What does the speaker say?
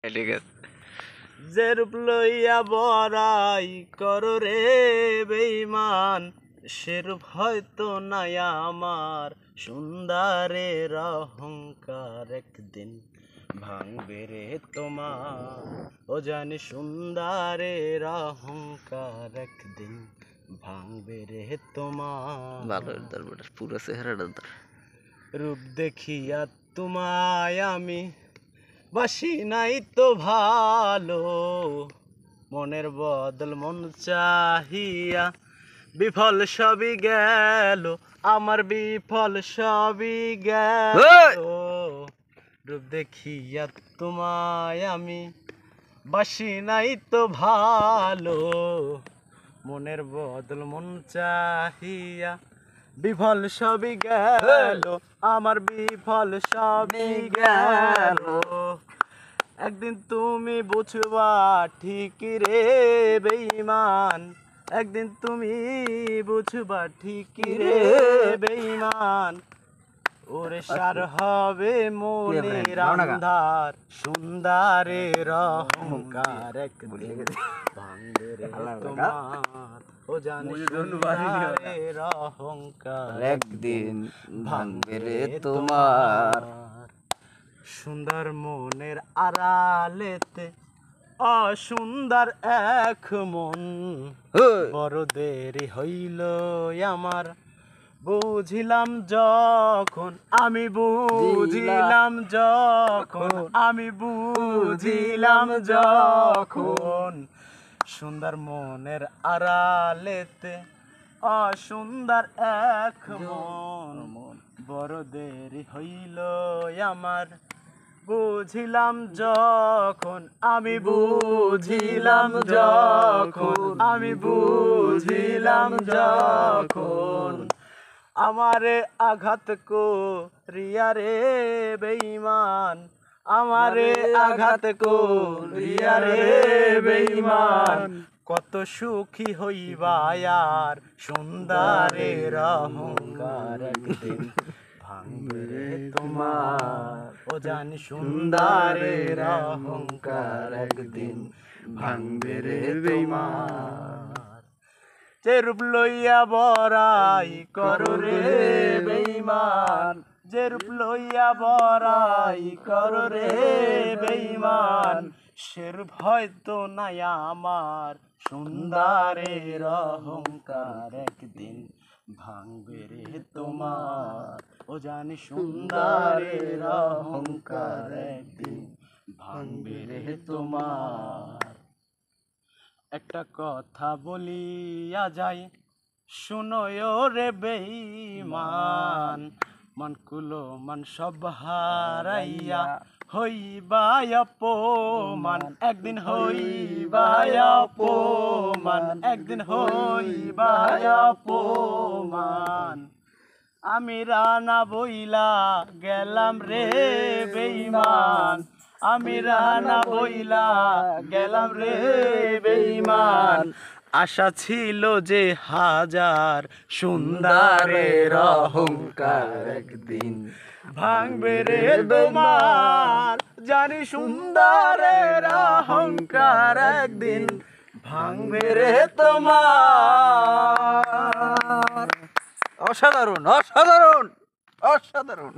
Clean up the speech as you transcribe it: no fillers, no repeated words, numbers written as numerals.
ঠিক আছে। যে রূপ লইয়া বড়াই করো রে বেঈমান, সেরূপ হয়তো নাই আমার। সুন্দরের অহংকার একদিন ভাঙবে রে তোমার। ও জানি সুন্দরের অহংকার একদিন ভাঙবে রে তোমার। ভালো দরবার পুরো চেহারাটা ধর। রূপ দেখিয়া তোমায় আমি বাসি নাই তো ভালো, মনের বদল মন চাহিয়া বিফল সবই গেল, আমার বিফল সবই গেল। রূপ দেখিয়া তোমায় আমি বাসি নাই তো ভালো, মনের বদল মন চাহিয়া বিফল সবই গেল, আমার বিফল সবই গেল। একদিন তুমি বুঝবা ঠিকই রে বেঈমান, একদিন তুমি বুঝবা ঠিকই রে বেঈমান। ওরে সার হবে মনের আন্ধার, সুন্দরের অহংকার একদিন ভাঙবে রে তোমার। ও জানি সুন্দরের অহংকার একদিন ভাঙবে রে তোমার। সুন্দর মনের আড়ালেতে অসুন্দর এক মন, বড় দেরি হইল আমার বুঝিলাম যখন, আমি বুঝিলাম যখন, আমি বুঝিলাম যখন। সুন্দর মনের আড়ালেতে অসুন্দর এক মন, বড় দেরি হইল আমার বুঝিলাম যখন, আমি বুঝিলাম যখন, আমি বুঝিলাম যখন। আমারে আঘাত করিয়া রে বেঈমান, আমারে আঘাত করিয়া রে বেঈমান। কত সুখী হইবা আর সুন্দরের অহংকার একদিন ভাঙবে রে তোমার। ও জানি সুন্দরের অহংকার একদিন ভাঙবে রে তোমার। যে রূপ লইয়া বড়াই করো রে বেঈমান, যে রূপ লইয়া বড়াই করো রে বেঈমান, সেরূপ হয়তো নাই আমার। সুন্দরের অহংকার একদিন ভাঙবে রে তোমার। ও জানি সুন্দরের অহংকার একদিন ভাঙবে রে তোমার। একটা কথা বলিয়া যাই শুনোয় রে বেঈমান, মান কুলো মান সব হারাইয়া হইবা অপমান, একদিন হইবা অপমান, একদিন হইবা অপমান। আমি রানা বইলা গেলাম রে বেঈমান, আমি রানা বইলা গেলাম রে বেঈমান। আশা ছিল যে হাজার সুন্দরের অহংকার একদিন ভাঙবে রে তোমার। জানি সুন্দরের অহংকার একদিন ভাঙবে রে তোমার। অসাধারণ অসাধারণ অসাধারণ।